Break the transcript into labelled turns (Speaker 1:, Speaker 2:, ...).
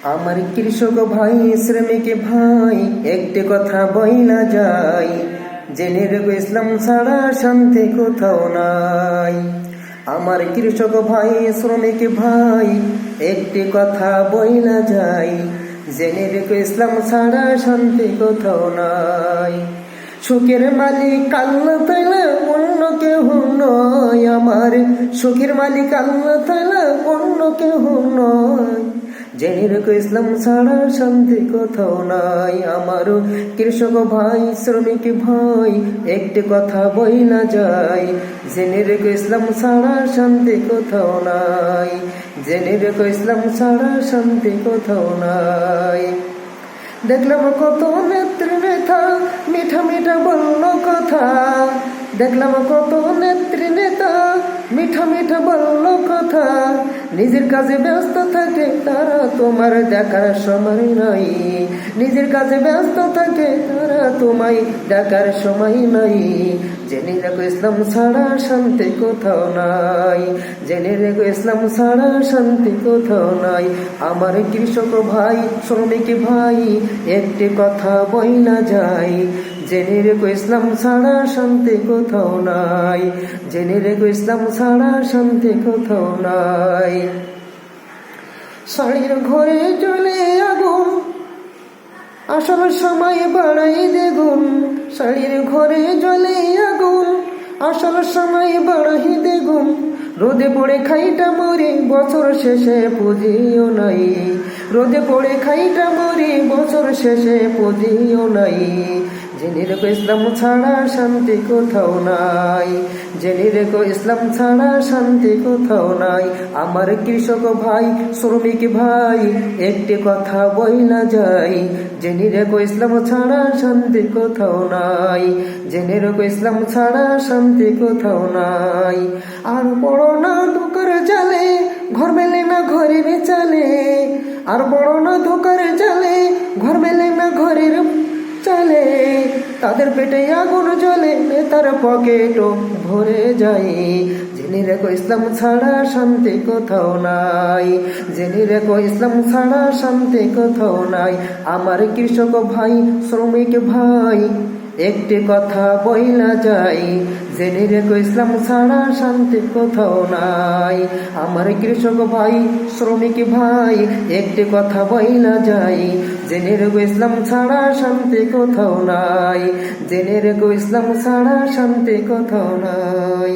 Speaker 1: আমার কৃষক ভাই শ্রমিক ভাই একটি কথা বইলা যায়, জেনে রেখো ইসলাম ছাড়া শান্তি কোথাও নাই। আমার কৃষক ভাই শ্রমিক ভাই একটি কথা বইলা যায়, জেনে রেখো ইসলাম ছাড়া শান্তি কোথাও নাই। সুখের মালিক আল্লাহ তাআলা, অন্য কেউ নয়। আমার সুখের মালিক আল্লাহ তাআলা, অন্য কেউ নয়। জেনে রেখো ইসলাম ছাড়া শান্তি কোথাও নাই। আমারও কৃষক ভাই শ্রমিক ভাই একটি কথা বইলা যায়, জেনে রেখো ইসলাম ছাড়া শান্তি কোথাও নাই। জেনে রেখো ইসলাম ছাড়া শান্তি কোথাও নাই। দেখলাম কত নেত্রী নেতা মিঠা মিঠা বলল কথা, দেখলাম কত নেত্রী নেতা মিঠা মিঠা বলল কথা। নিজের কাজে ব্যস্ত থাকে তারা, তোমার দেখার সময় নাই। নিজের কাজে ব্যস্ত থাকে তারা, তোমায় দেখার সময় নাই। জেনে রেখো ইসলাম ছাড়া শান্তি কোথাও নাই। জেনে রেখো ইসলাম ছাড়া শান্তি কোথাও নাই। আমার কৃষক ভাই শ্রমিক ভাই একটি কথা বইলা যায়, জেনে রেখো ইসলাম ছাড়া শান্তি কোথাও নাই। জেনে রেখো ইসলাম ছাড়া শান্তি কোথাও নাই। শাড়ির ঘরে জ্বলে আগুন, আসল সময় বাড়াই দ্বিগুণ। শাড়ির ঘরে জ্বলে আগুন, আসল সময় বাড়াই দ্বিগুণ। রোদে পড়ে খাইটা মরি, বছর শেষে পুঁজিও নাই। রোদে পড়ে খাইটা মরি, বছর শেষে পুঁজিও নাই। জেনে রেখো ইসলাম ছাড়া শান্তি কোথাও নাই। জেনে রেখো ইসলাম ছাড়া শান্তি কোথাও নাই। আমার কৃষক ভাই শ্রমিক ভাই একটি কথা বইলা যায়, জেনে রেখো ইসলাম ছাড়া শান্তি কোথাও নাই। জেনে রেখো ইসলাম ছাড়া শান্তি কোথাও নাই। আর বড় না ধোকার জালে, ঘর মেলে না ঘরের চালে। আর বড় না ধোকার জালে, ঘর মেলে না ঘরের চালে। তাদের পেটে আগুন জ্বলে, নেতার পকেটও ভরে যায়। জেনে রেখো ইসলাম ছাড়া শান্তি কোথাও নাই। জেনে রেখো ইসলাম ছাড়া শান্তি কোথাও নাই। আমার কৃষক ভাই শ্রমিক ভাই একটি কথা বইলা যায়, জেনে রেখো ইসলাম ছাড়া শান্তি কোথাও নাই। আমার কৃষক ভাই শ্রমিক ভাই একটি কথা বইলা যায়, জেনে রেখো ইসলাম ছাড়া শান্তি কোথাও নাই। জেনে রেখো ইসলাম ছাড়া শান্তি কোথাও নাই।